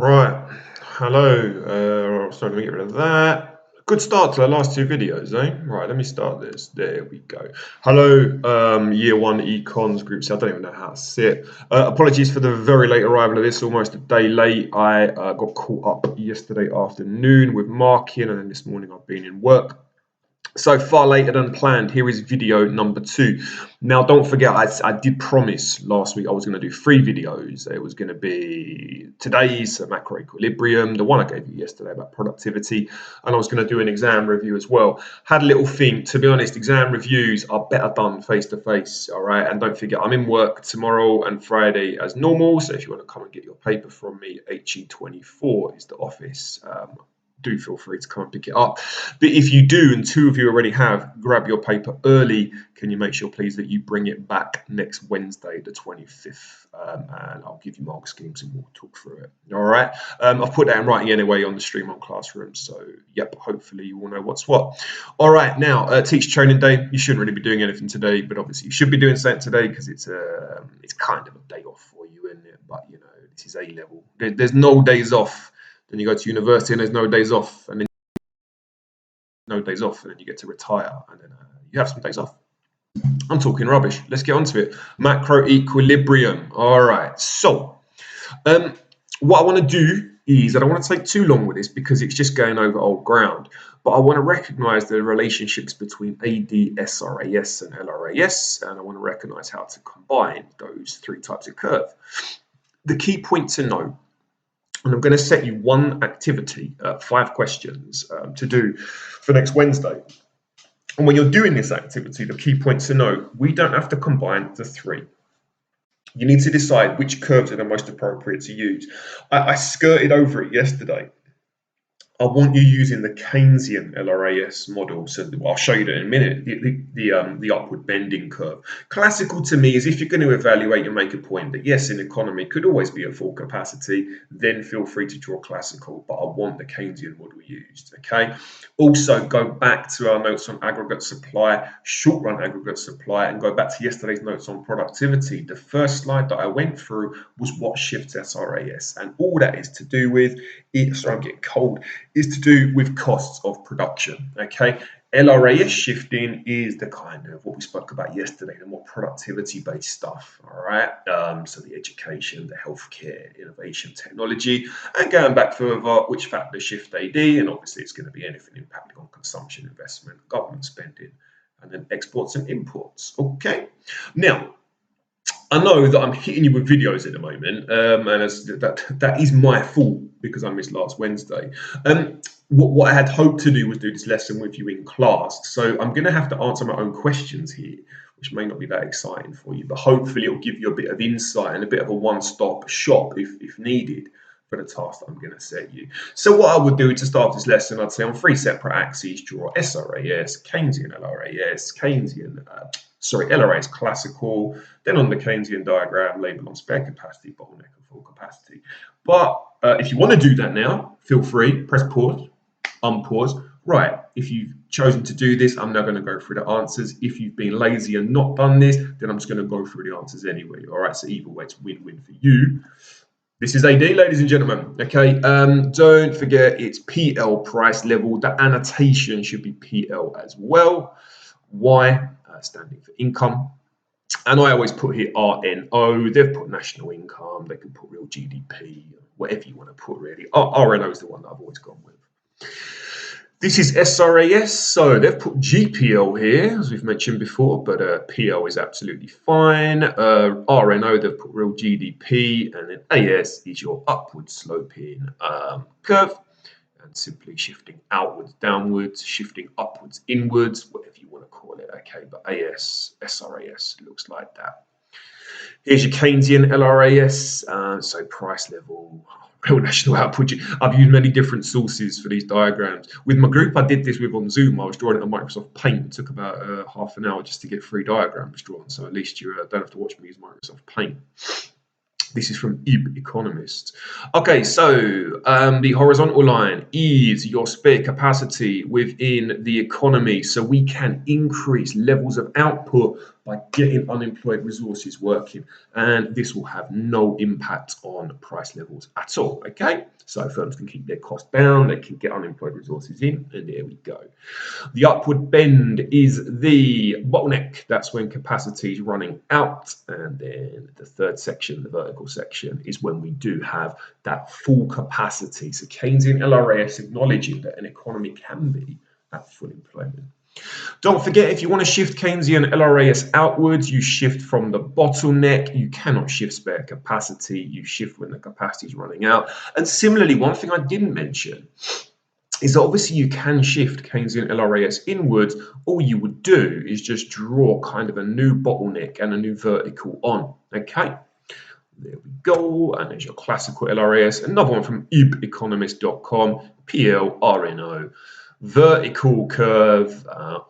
Right. Hello. Sorry, let me get rid of that. Good start to the last two videos, eh? Right, let me start this. There we go. Hello, year one econs group. So I don't even know how to say it. Apologies for the very late arrival of this, almost a day late. I got caught up yesterday afternoon with marking, and then this morning I've been in work. So far later than planned, here is video number 2. Now, don't forget, I did promise last week I was going to do 3 videos. It was going to be today's Macroequilibrium, the one I gave you yesterday about productivity, and I was going to do an exam review as well. Had a little think, to be honest, exam reviews are better done face-to-face, all right? And don't forget, I'm in work tomorrow and Friday as normal, so if you want to come and get your paper from me, HE24 is the office. Do feel free to come and pick it up. But if you do, and 2 of you already have, grab your paper early. Can you make sure, please, that you bring it back next Wednesday, the 25th? And I'll give you mark schemes and we'll talk through it. All right. I've put that in writing anyway on the stream on Classroom. So, yep, hopefully you all know what's what. All right. Now, teacher training day. You shouldn't really be doing anything today, but obviously you should be doing something today because it's kind of a day off for you, isn't it? But, you know, this is A-level. There's no days off. Then you go to university and there's no days off, and then no days off, and then you get to retire, and then you have some days off. I'm talking rubbish. Let's get on to it. Macroequilibrium. All right. So, what I want to do is, I don't want to take too long with this because it's just going over old ground, but I want to recognize the relationships between AD, SRAS, and LRAS, and I want to recognize how to combine those 3 types of curve. The key point to note, and I'm going to set you one activity, 5 questions to do for next Wednesday. And when you're doing this activity, the key point to note, we don't have to combine the 3. You need to decide which curves are the most appropriate to use. I skirted over it yesterday. I want you using the Keynesian LRAS model. So I'll show you that in a minute. The upward bending curve. Classical to me is if you're going to evaluate and make a point that yes, an economy could always be at full capacity, then feel free to draw classical. But I want the Keynesian model used. Okay. Also, go back to our notes on aggregate supply, short run aggregate supply, and go back to yesterday's notes on productivity. The first slide that I went through was what shifts SRAS, and all that is to do with sorry, I'm getting cold. Is to do with costs of production. Okay, LRAS shifting is the kind of what we spoke about yesterday, the more productivity-based stuff. All right, so the education, the healthcare, innovation, technology, and going back further, which factors shift AD, and obviously it's going to be anything impacting on consumption, investment, government spending, and then exports and imports. Okay, now. I know that I'm hitting you with videos at the moment, and that is my fault because I missed last Wednesday. What I had hoped to do was do this lesson with you in class, so I'm going to have to answer my own questions here, which may not be that exciting for you, but hopefully it'll give you a bit of insight and a bit of a one-stop shop if needed for the task that I'm going to set you. So what I would do to start this lesson, I'd say on 3 separate axes, draw SRAS, Keynesian LRAS, LRAS classical, then on the Keynesian diagram, label on spare capacity, bottleneck and full capacity. But if you want to do that now, feel free, press pause, unpause. Right, if you've chosen to do this, I'm now going to go through the answers. If you've been lazy and not done this, then I'm just going to go through the answers anyway. All right, so either way, it's win-win for you. This is AD, ladies and gentlemen. Okay, don't forget it's PL price level. The annotation should be PL as well. Y standing for income. And I always put here RNO. They've put national income. They can put real GDP, whatever you want to put really. RNO is the one that I've always gone with. This is SRAS, so they've put GPL here, as we've mentioned before, but PL is absolutely fine. RNO, they've put real GDP, and then AS is your upward sloping curve, and simply shifting outwards, downwards, shifting upwards, inwards, whatever you want to call it, okay, but SRAS looks like that. Here's your Keynesian LRAS, so price level, real national output. I've used many different sources for these diagrams. With my group I did this with on Zoom, I was drawing it on Microsoft Paint. It took about half an hour just to get 3 diagrams drawn, so at least you don't have to watch me use Microsoft Paint. This is from Economist. Okay, so the horizontal line is your spare capacity within the economy. So we can increase levels of output by getting unemployed resources working, and this will have no impact on price levels at all. Okay, so firms can keep their costs down, they can get unemployed resources in, and there we go. The upward bend is the bottleneck. That's when capacity is running out. And then the third section, the vertical section, is when we do have that full capacity. So Keynesian LRAS acknowledging that an economy can be at full employment. Don't forget, if you want to shift Keynesian LRAS outwards, you shift from the bottleneck. You cannot shift spare capacity. You shift when the capacity is running out. And similarly, one thing I didn't mention is that obviously you can shift Keynesian LRAS inwards. All you would do is just draw kind of a new bottleneck and a new vertical on. Okay, there we go. And there's your classical LRAS. Another one from ibeconomist.com, PLRNO. Vertical curve,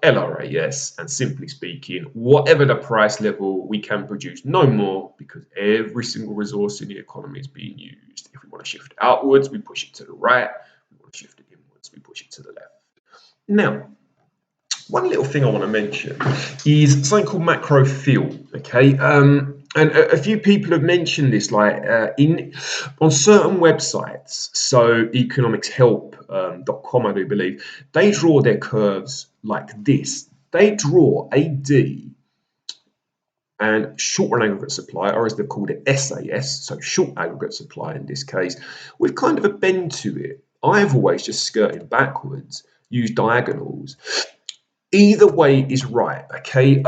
LRAS, and simply speaking, whatever the price level, we can produce no more because every single resource in the economy is being used. If we want to shift outwards, we push it to the right. If we want to shift it inwards, we push it to the left. Now, one little thing I want to mention is something called macro feel. Okay, and a few people have mentioned this, like on certain websites. So economicshelp.com, I do believe, they draw their curves like this. They draw AD and short run aggregate supply, or as they've called it, SAS, so short aggregate supply in this case, with kind of a bend to it. I've always just skirted backwards, used diagonals. Either way is right, okay?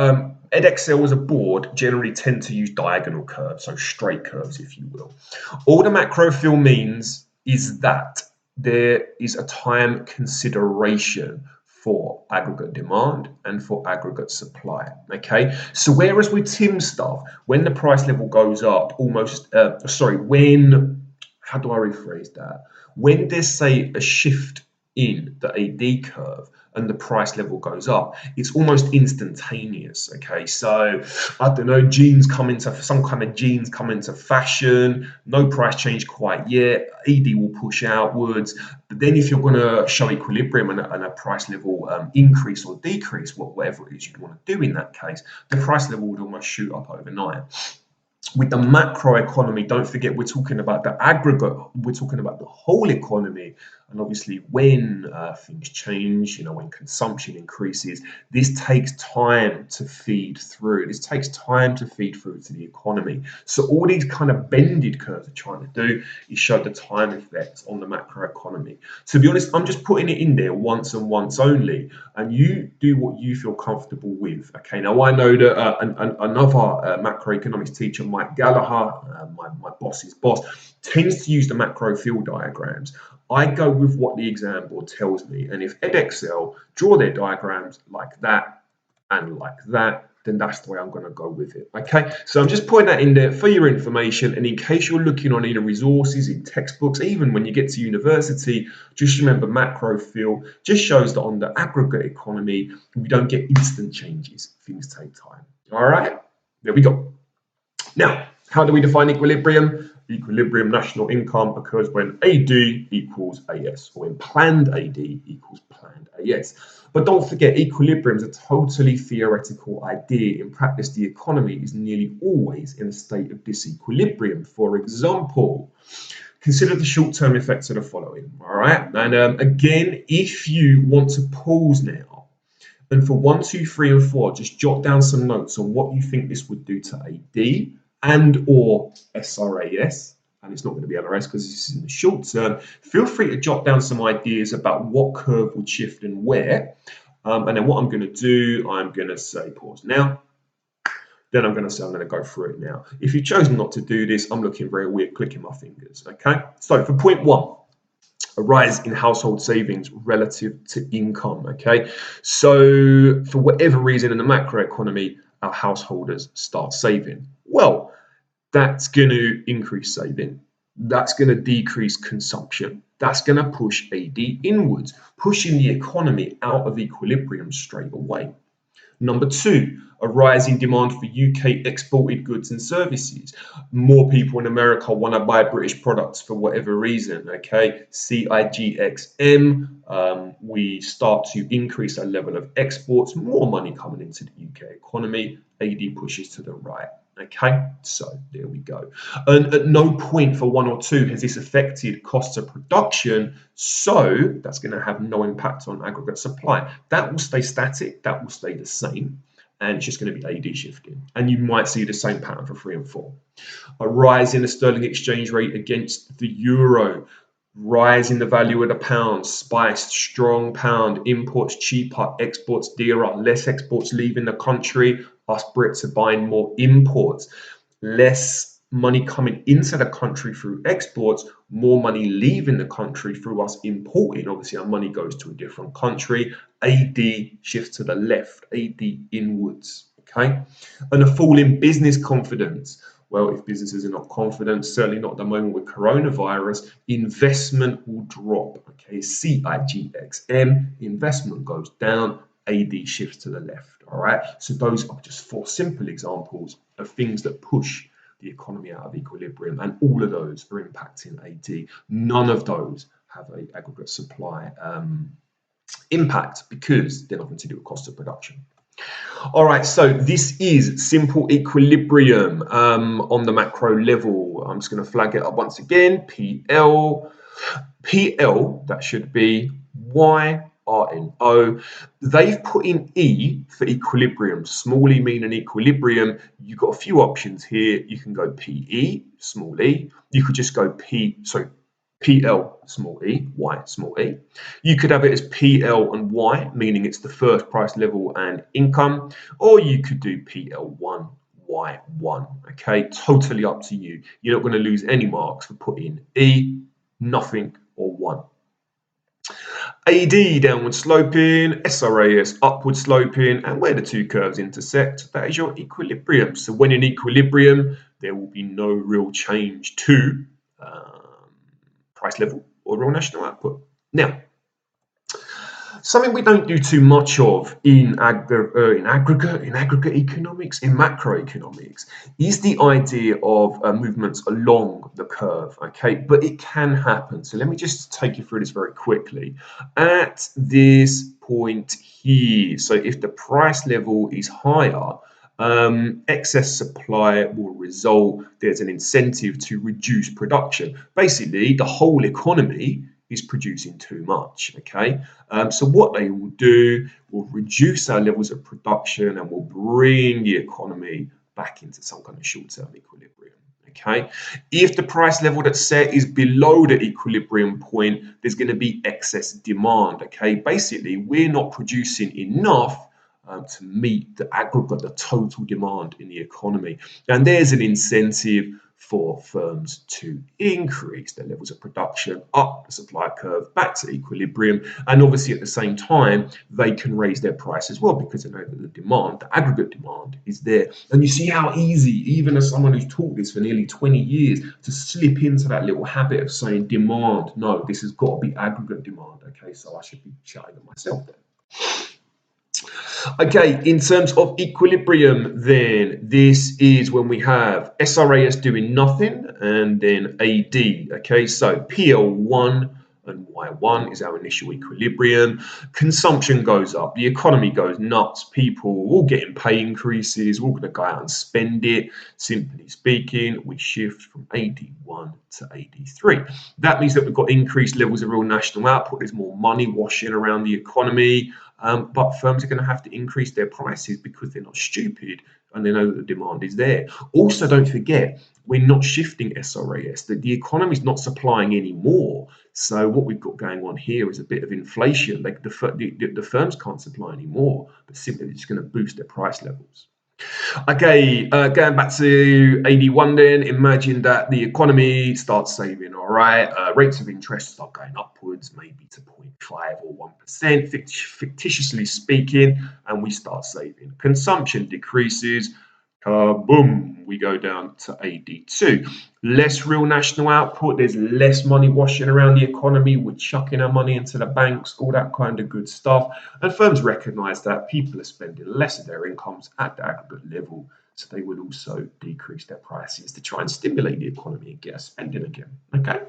Edexcel as a board generally tend to use diagonal curves, so straight curves, if you will. All the macro feel means is that there is a time consideration for aggregate demand and for aggregate supply, okay? So whereas with Tim stuff, when the price level goes up, how do I rephrase that? When there's, say, a shift in the AD curve and the price level goes up, it's almost instantaneous. Okay, so I don't know, some kind of jeans come into fashion, no price change quite yet, AD will push outwards. But then if you're going to show equilibrium and a price level increase or decrease, whatever it is you'd want to do in that case, the price level would almost shoot up overnight. With the macro economy, don't forget we're talking about the aggregate, we're talking about the whole economy. And obviously when things change, when consumption increases, this takes time to feed through. This takes time to feed through to the economy. So all these kind of bended curves are trying to do is show the time effects on the macro economy. To be honest, I'm just putting it in there once and once only, and you do what you feel comfortable with. Okay, now I know that another macroeconomics teacher, Mike Gallagher, my boss's boss, tends to use the macro field diagrams. I go with what the exam board tells me, and if Edexcel draw their diagrams like that and like that, then that's the way I'm going to go with it. Okay, so I'm just putting that in there for your information, and in case you're looking on any resources, in textbooks, even when you get to university, just remember macro field just shows that on the aggregate economy, we don't get instant changes. Things take time. All right, there we go. Now, how do we define equilibrium? Equilibrium national income occurs when AD equals AS, or when planned AD equals planned AS. But don't forget, equilibrium is a totally theoretical idea. In practice, the economy is nearly always in a state of disequilibrium. For example, consider the short-term effects of the following, all right? And again, if you want to pause now, and for 1, 2, 3, and 4, just jot down some notes on what you think this would do to AD and or SRAS, and it's not going to be LRS because this is in the short term. Feel free to jot down some ideas about what curve would shift and where. And then what I'm going to do, I'm going to say pause now. Then I'm going to say I'm going to go through it now. If you chose not to do this, I'm looking very weird clicking my fingers. Okay, so for point 1, a rise in household savings relative to income. Okay, so for whatever reason in the macroeconomy, our householders start saving. Well, that's going to increase saving. That's going to decrease consumption. That's going to push AD inwards, pushing the economy out of equilibrium straight away. Number two, a rise in demand for UK exported goods and services. More people in America want to buy British products for whatever reason, okay? CIGXM, we start to increase our level of exports, more money coming into the UK economy, AD pushes to the right. Okay, so there we go. And at no point for 1 or 2 has this affected costs of production, so that's going to have no impact on aggregate supply. That will stay static, that will stay the same, and it's just going to be AD shifting. And you might see the same pattern for 3 and 4. A rise in the sterling exchange rate against the euro, rise in the value of the pound, spiced, strong pound, imports cheaper, exports dearer, less exports leaving the country, us Brits are buying more imports, less money coming into the country through exports, more money leaving the country through us importing. Obviously, our money goes to a different country. AD shifts to the left, AD inwards, okay? And a fall in business confidence. Well, if businesses are not confident, certainly not at the moment with coronavirus, investment will drop, okay? CIGXM, investment goes down, AD shifts to the left. All right, so those are just 4 simple examples of things that push the economy out of equilibrium, and all of those are impacting AD. None of those have an aggregate supply impact because they're nothing to do with cost of production. All right, so this is simple equilibrium on the macro level. I'm just going to flag it up once again. PL, that should be Y. RNO. They've put in E for equilibrium, small e meaning equilibrium. You've got a few options here. You can go PE, small e. You could just go PL, small e, Y, small e. You could have it as PL and Y, meaning it's the first price level and income, or you could do PL1, Y1. Okay, totally up to you. You're not going to lose any marks for putting E, nothing, or 1. AD downward sloping, SRAS upward sloping, and where the 2 curves intersect, that is your equilibrium. So when in equilibrium, there will be no real change to price level or real national output. Now, something we don't do too much of in aggregate economics, in macroeconomics, is the idea of movements along the curve, okay? But it can happen. So let me just take you through this very quickly. At this point here, so if the price level is higher, excess supply will result. There's an incentive to reduce production. Basically, the whole economy is producing too much, okay? So what they will do will reduce our levels of production and will bring the economy back into some kind of short-term equilibrium, okay? If the price level that's set is below the equilibrium point, there's going to be excess demand, okay? Basically, we're not producing enough to meet the aggregate, the total demand in the economy. And there's an incentive for firms to increase their levels of production up the supply curve back to equilibrium, and obviously at the same time they can raise their price as well because they know that the demand, the aggregate demand, is there. And you see how easy, even as someone who's taught this for nearly 20 years, to slip into that little habit of saying demand. No, this has got to be aggregate demand, okay? So I should be shouting at myself then. Okay, in terms of equilibrium, then this is when we have SRAS doing nothing and then AD. Okay, so PL1 and Y1 is our initial equilibrium. Consumption goes up, the economy goes nuts, people all getting pay increases, we're all going to go out and spend it. Simply speaking, we shift from AD1 to AD3. That means that we've got increased levels of real national output, there's more money washing around the economy. But firms are going to have to increase their prices because they're not stupid and they know that the demand is there. Also, don't forget, we're not shifting SRAS, that the economy is not supplying any more. So what we've got going on here is a bit of inflation. Like the firms can't supply any more, but simply they're just going to boost their price levels. Okay, going back to AD1 then, imagine that the economy starts saving, all right? Rates of interest start going upwards, maybe to 0.5 or 1%, fictitiously speaking, and we start saving. Consumption decreases, Boom, we go down to AD2. Less real national output, there's less money washing around the economy, we're chucking our money into the banks, all that kind of good stuff. And firms recognize that people are spending less of their incomes at the aggregate level, so they would also decrease their prices to try and stimulate the economy and get us spending again. Okay.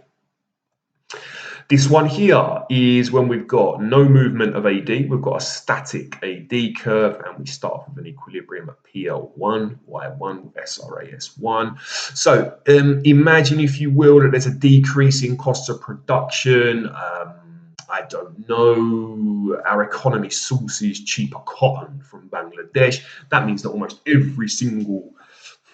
This one here is when we've got no movement of AD, we've got a static AD curve, and we start with an equilibrium at PL1, Y1, SRAS1. So imagine, if you will, that there's a decrease in cost of production. I don't know, our economy sources cheaper cotton from Bangladesh. That means that almost every single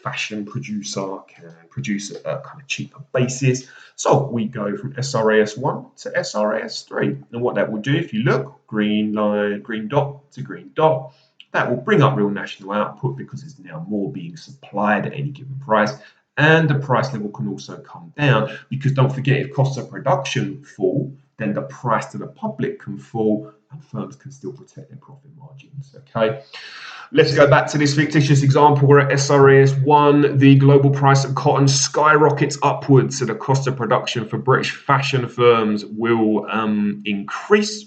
fashion producer can produce at a kind of cheaper basis. So we go from SRAS1 to SRAS3. And what that will do, if you look, green line, green dot to green dot, that will bring up real national output because there's now more being supplied at any given price. And the price level can also come down because don't forget, if costs of production fall, then the price to the public can fall and firms can still protect their profit margins. Okay. Let's go back to this fictitious example where at SRAS1, the global price of cotton skyrockets upwards, so the cost of production for British fashion firms will increase.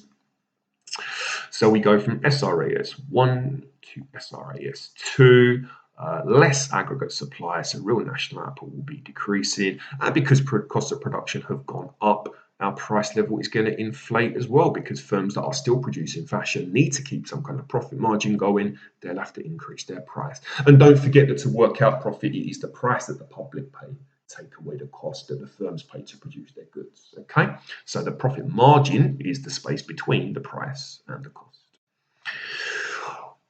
So we go from SRAS1 to SRAS2. Less aggregate supply, so real national output will be decreasing. And because costs of production have gone up, our price level is going to inflate as well, because firms that are still producing fashion need to keep some kind of profit margin going. They'll have to increase their price. And don't forget that to work out profit, it is the price that the public pay. Take away the cost that the firms pay to produce their goods. Okay, so the profit margin is the space between the price and the cost.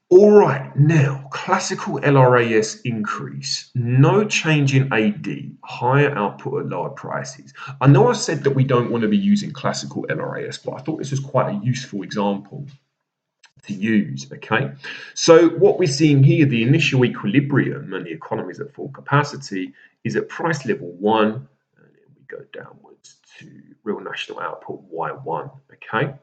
All right, now, classical LRAS increase, no change in AD, higher output at lower prices. I know I said that we don't want to be using classical LRAS, but I thought this was quite a useful example to use, okay? So what we're seeing here, the initial equilibrium and the economies at full capacity is at price level 1, and then we go downwards to real national output Y1, okay?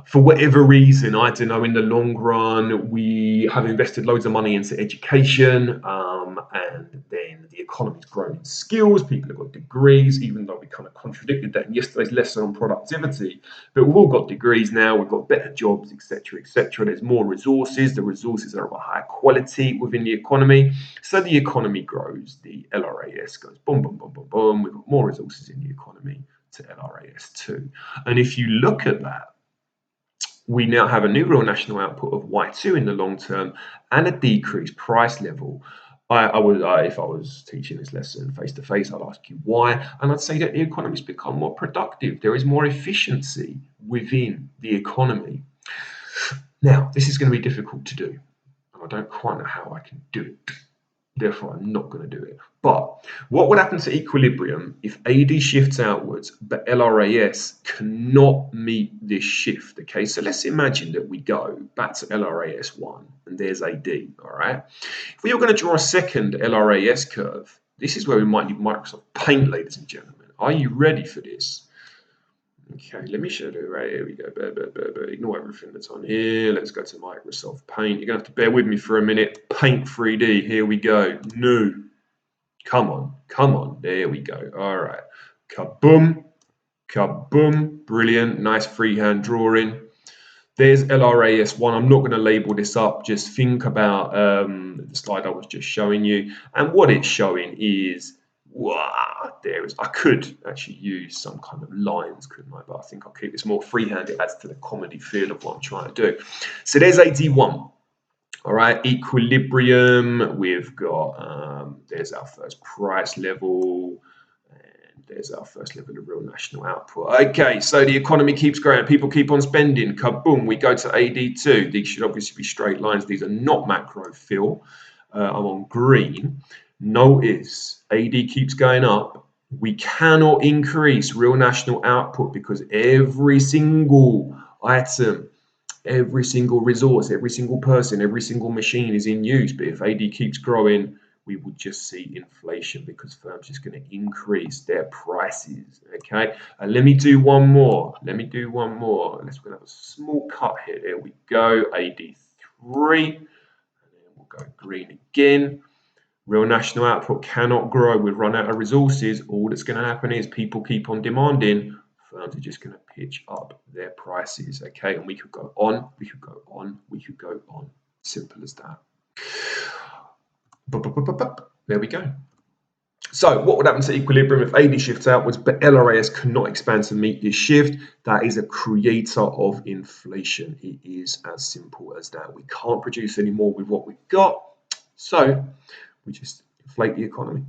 For whatever reason, I don't know, in the long run, we have invested loads of money into education, and then the economy's grown in skills, people have got degrees, even though we kind of contradicted that in yesterday's lesson on productivity. But we've all got degrees now, we've got better jobs, etc., etc. There's more resources, the resources are of a higher quality within the economy. So the economy grows, the LRAS goes boom, boom, boom, boom, boom. We've got more resources in the economy to LRAS2. And if you look at that, we now have a new real national output of Y2 in the long term and a decreased price level. If I was teaching this lesson face to face, I'd ask you why, and I'd say that the economy's become more productive. There is more efficiency within the economy. Now, this is going to be difficult to do, and I don't quite know how I can do it. Therefore, I'm not going to do it. But what would happen to equilibrium if AD shifts outwards, but LRAS cannot meet this shift? Okay, so let's imagine that we go back to LRAS1, and there's AD, all right? If we are going to draw a second LRAS curve, this is where we might need Microsoft Paint, ladies and gentlemen. Are you ready for this? Okay, let me show you. Right, here we go. Ignore everything that's on here. Let's go to Microsoft Paint. You're going to have to bear with me for a minute. Paint 3D. Here we go. New. Come on. Come on. There we go. All right. Kaboom. Kaboom. Brilliant. Nice freehand drawing. There's LRAS1. I'm not going to label this up. Just think about the slide I was just showing you. And what it's showing is, wow, there is. I could actually use some kind of lines, couldn't I? But I think I'll keep this more freehand. It adds to the comedy feel of what I'm trying to do. So there's AD1. All right, equilibrium. We've got, there's our first price level. And there's our first level of real national output. Okay, so the economy keeps growing. People keep on spending. Kaboom, we go to AD2. These should obviously be straight lines. These are not macro fill. I'm on green. Notice AD keeps going up. We cannot increase real national output because every single item, every single resource, every single person, every single machine is in use. But if AD keeps growing, we would just see inflation because firms are just going to increase their prices. Okay, and let me do one more. We're going to have a small cut here. There we go. AD3, and then we'll go green again. Real national output cannot grow. We've run out of resources. All that's going to happen is people keep on demanding. Firms are just going to pitch up their prices, okay? And we could go on, we could go on, we could go on. Simple as that. There we go. So what would happen to equilibrium if AD shifts outwards, but LRAS cannot expand to meet this shift? That is a creator of inflation. It is as simple as that. We can't produce any more with what we've got, so we just inflate the economy.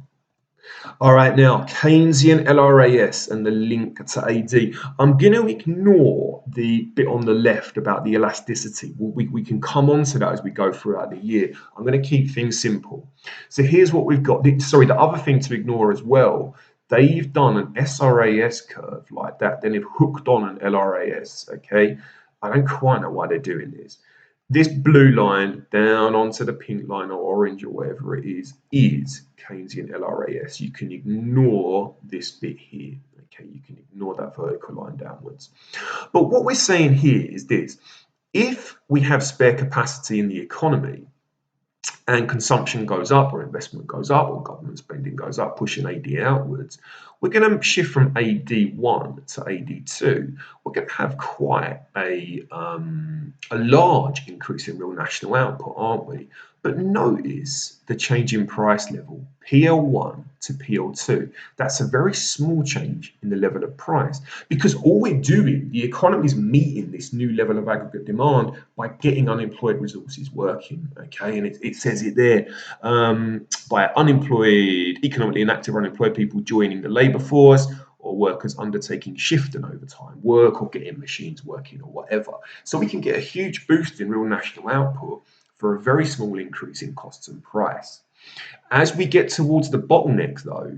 All right, now Keynesian LRAS and the link to AD. I'm going to ignore the bit on the left about the elasticity. We can come on to that as we go throughout the year. I'm going to keep things simple. So here's what we've got. Sorry, the other thing to ignore as well, they've done an SRAS curve like that, then they've hooked on an LRAS, okay? I don't quite know why they're doing this. This blue line down onto the pink line or orange or whatever it is Keynesian LRAS. You can ignore this bit here. Okay, you can ignore that vertical line downwards. But what we're saying here is this. If we have spare capacity in the economy and consumption goes up or investment goes up or government spending goes up, pushing AD outwards, we're going to shift from AD1 to AD2. We're going to have quite a large increase in real national output, aren't we? But notice the change in price level, PL1 to PL2. That's a very small change in the level of price because all we're doing, the economy is meeting this new level of aggregate demand by getting unemployed resources working, okay? And it says it there, by unemployed, economically inactive or unemployed people joining the labour force, or workers undertaking shift and overtime work or getting machines working or whatever. So we can get a huge boost in real national output for a very small increase in costs and price. As we get towards the bottleneck though,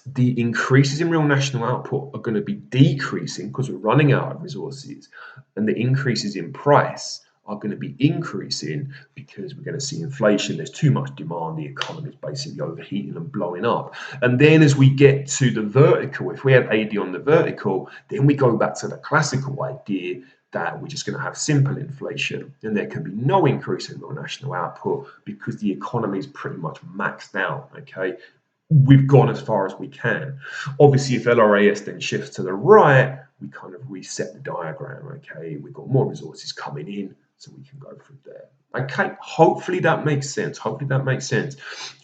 the increases in real national output are going to be decreasing because we're running out of resources, and the increases in price are going to be increasing because we're going to see inflation. There's too much demand. The economy is basically overheating and blowing up. And then as we get to the vertical, if we have AD on the vertical, then we go back to the classical idea that we're just going to have simple inflation and there can be no increase in real national output because the economy is pretty much maxed out, okay? We've gone as far as we can. Obviously, if LRAS then shifts to the right, we kind of reset the diagram, okay? We've got more resources coming in, so we can go from there. Okay, hopefully that makes sense. Hopefully that makes sense.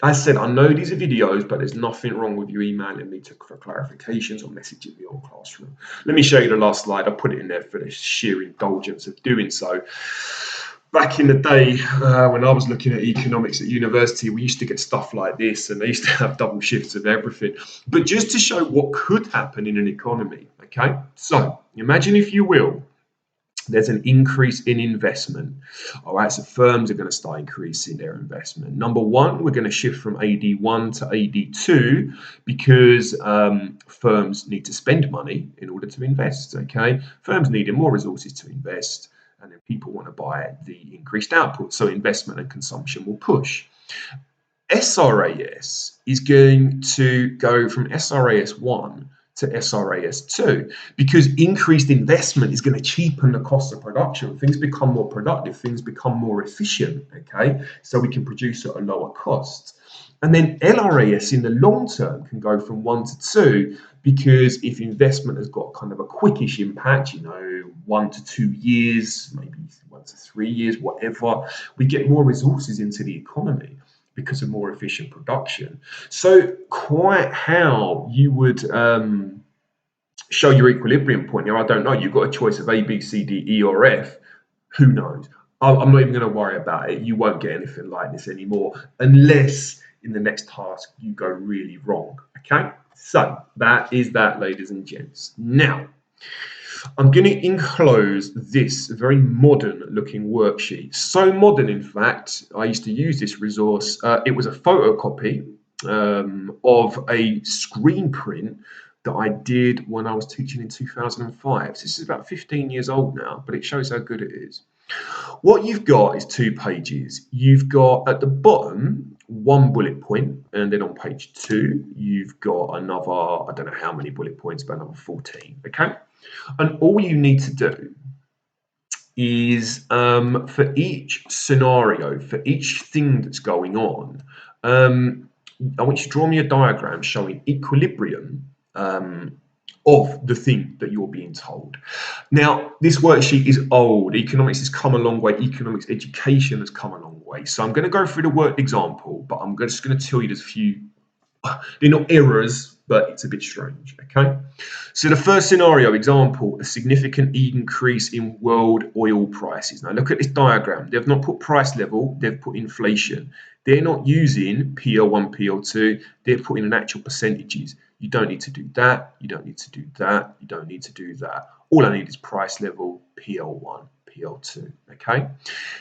As I said, I know these are videos, but there's nothing wrong with you emailing me for clarifications or messaging me on Classroom. Let me show you the last slide. I put it in there for the sheer indulgence of doing so. Back in the day, when I was looking at economics at university, we used to get stuff like this, and they used to have double shifts of everything. But just to show what could happen in an economy, okay? So imagine, if you will, there's an increase in investment. All right, so firms are going to start increasing their investment. Number one, we're going to shift from AD1 to AD2 because firms need to spend money in order to invest, okay? Firms needing more resources to invest, and then people want to buy the increased output, so investment and consumption will push. SRAS is going to go from SRAS 1 to SRAS 2 because increased investment is going to cheapen the cost of production. Things become more productive, things become more efficient, okay? So we can produce at a lower cost. And then LRAS in the long term can go from 1 to 2 because if investment has got kind of a quickish impact, 1 to 2 years, maybe 1 to 3 years, whatever, we get more resources into the economy because of more efficient production. So quite how you would show your equilibrium point here, I don't know. You've got a choice of A, B, C, D, E, or F. Who knows? I'm not even going to worry about it. You won't get anything like this anymore unless in the next task you go really wrong, okay? So that is that, ladies and gents. Now, I'm going to enclose this very modern looking worksheet. So modern, in fact, I used to use this resource. It was a photocopy of a screen print that I did when I was teaching in 2005. So this is about 15 years old now, but it shows how good it is. What you've got is 2 pages. You've got at the bottom 1 bullet point, and then on page 2 you've got another, I don't know how many bullet points, but another 14, okay? And all you need to do is for each scenario, for each thing that's going on, I want you to draw me a diagram showing equilibrium of the thing that you're being told. Now, this worksheet is old. Economics has come a long way. Economics education has come a long way. So I'm going to go through the worked example, but I'm just going to tell you there's a few, they're not errors, but it's a bit strange, okay? So the first scenario, example, a significant increase in world oil prices. Now look at this diagram. They've not put price level, they've put inflation. They're not using PL1, PL2, they're putting in actual percentages. You don't need to do that, you don't need to do that, you don't need to do that. All I need is price level, PL1, PL2, okay?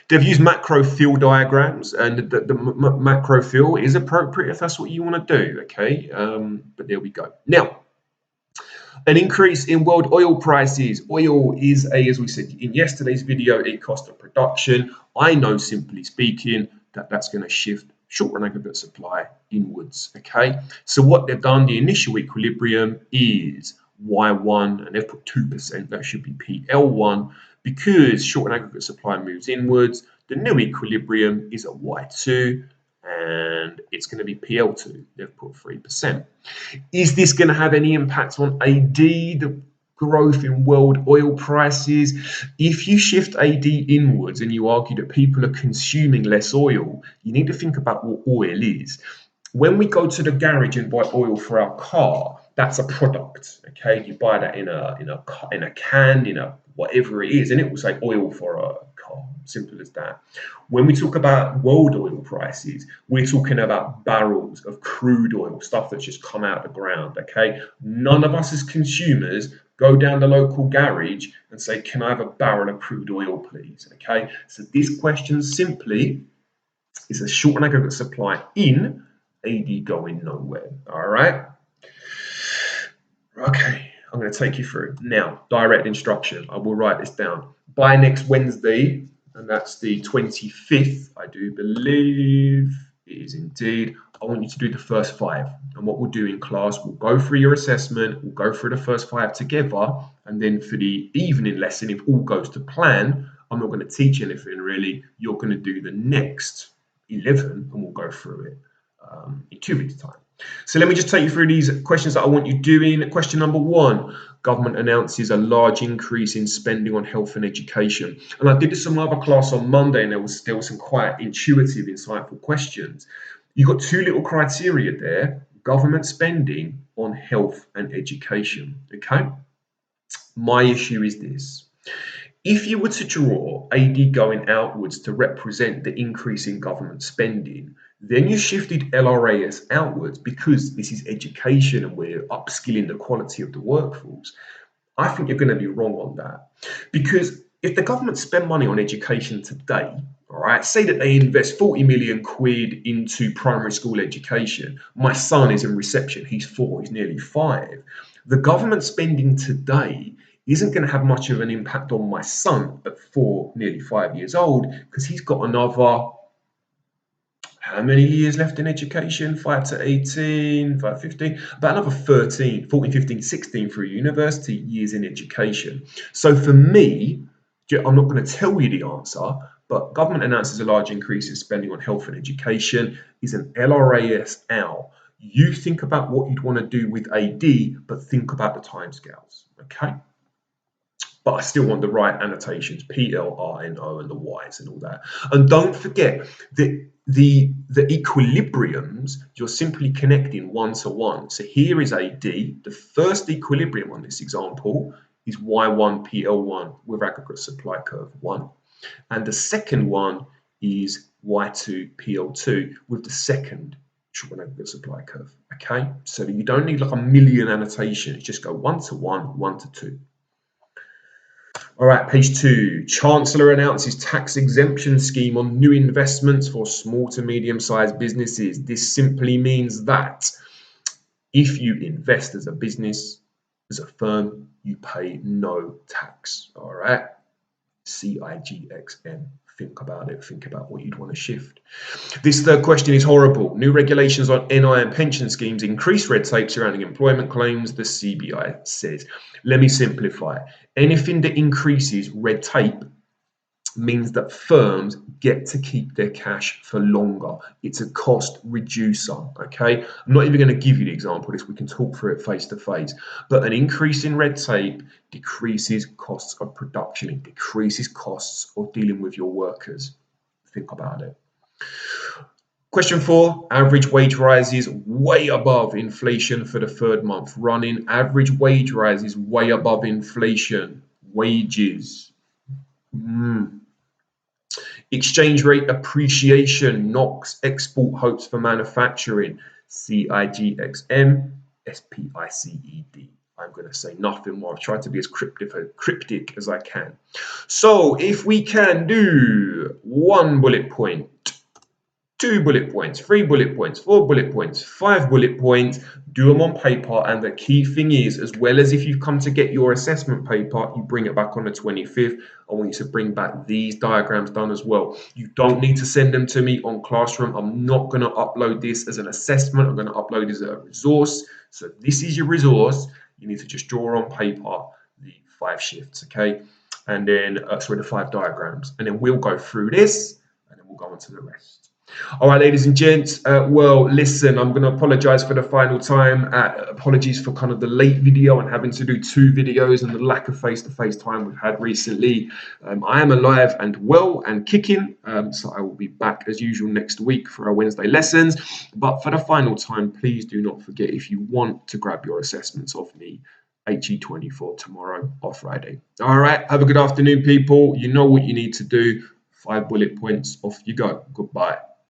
They've used macro fill diagrams, and the macro fill is appropriate if that's what you want to do, okay? But there we go. Now, an increase in world oil prices. Oil is as we said in yesterday's video, a cost of production. I know, simply speaking, that that's going to shift short-run aggregate supply inwards, okay? So what they've done, the initial equilibrium is Y1, and they've put 2%, that should be PL1, because short-run aggregate supply moves inwards. The new equilibrium is at Y2, and it's going to be PL2, they've put 3%. Is this going to have any impact on AD, the growth in world oil prices? If you shift AD inwards and you argue that people are consuming less oil, you need to think about what oil is. When we go to the garage and buy oil for our car, that's a product, okay? You buy that in a can, in a whatever it is, and it will say oil for a car. Simple as that. When we talk about world oil prices, we're talking about barrels of crude oil, stuff that's just come out of the ground, okay? None of us as consumers go down the local garage and say, can I have a barrel of crude oil, please? Okay, so this question simply is a short-run aggregate supply in, AD going nowhere, all right? Okay, I'm going to take you through. Now, direct instruction. I will write this down. By next Wednesday, and that's the 25th, I do believe it is indeed, I want you to do the first 5. And what we'll do in class, we'll go through your assessment, we'll go through the first 5 together, and then for the evening lesson, if all goes to plan, I'm not going to teach anything really, you're going to do the next 11, and we'll go through it in 2 weeks' time. So let me just take you through these questions that I want you doing. Question number 1, government announces a large increase in spending on health and education. And I did this in my other class on Monday, and there was some quite intuitive, insightful questions. You've got 2 little criteria there, government spending on health and education, okay? My issue is this. If you were to draw AD going outwards to represent the increase in government spending, then you shifted LRAS outwards because this is education and we're upskilling the quality of the workforce. I think you're going to be wrong on that. Because if the government spend money on education today, all right, say that they invest 40 million quid into primary school education. My son is in reception, he's 4, he's nearly 5. The government spending today isn't going to have much of an impact on my son at 4, nearly 5 years old, because he's got another, how many years left in education? 5 to 18, 5 to 15, about another 13, 14, 15, 16 through university years in education. So for me, I'm not going to tell you the answer, but government announces a large increase in spending on health and education is an LRAS out. You think about what you'd want to do with AD, but think about the timescales, okay? But I still want the right annotations, P, L, R, N, O, and the Y's and all that. And don't forget that the equilibriums, you're simply connecting 1 to 1. So here is AD. The first equilibrium on this example is Y1, PL1 with aggregate supply curve 1. And the second one is Y2, PL2 with the second short-run aggregate supply curve, okay? So you don't need like a million annotations, just go 1 to 1, 1 to 2. All right, page 2. Chancellor announces tax exemption scheme on new investments for small to medium-sized businesses. This simply means that if you invest as a business, as a firm, you pay no tax. All right, CIGXM. Think about it. Think about what you'd want to shift. This third question is horrible. New regulations on NI and pension schemes increase red tape surrounding employment claims, the CBI says. Let me simplify. Anything that increases red tape means that firms get to keep their cash for longer. It's a cost reducer, okay? I'm not even going to give you the example of this. We can talk through it face to face. But an increase in red tape decreases costs of production. It decreases costs of dealing with your workers. Think about it. Question 4, average wage rises way above inflation for the third month running. Average wage rises way above inflation. Wages. Exchange rate appreciation knocks export hopes for manufacturing. CIGXM, SPICED. I'm going to say nothing more. I've tried to be as cryptic as I can. So if we can do 1 bullet point, 2 bullet points, 3 bullet points, 4 bullet points, 5 bullet points, do them on paper. And the key thing is, as well as if you've come to get your assessment paper, you bring it back on the 25th. I want you to bring back these diagrams done as well. You don't need to send them to me on Classroom. I'm not going to upload this as an assessment. I'm going to upload this as a resource. So this is your resource. You need to just draw on paper the 5 shifts, okay? And then, the 5 diagrams. And then we'll go through this, and then we'll go on to the rest. All right, ladies and gents. Well, listen, I'm going to apologize for the final time. Apologies for kind of the late video and having to do 2 videos and the lack of face-to-face time we've had recently. I am alive and well and kicking, so I will be back as usual next week for our Wednesday lessons. But for the final time, please do not forget, if you want to grab your assessments off me, HE24 tomorrow or Friday. All right, have a good afternoon, people. You know what you need to do. 5 bullet points, off you go. Goodbye.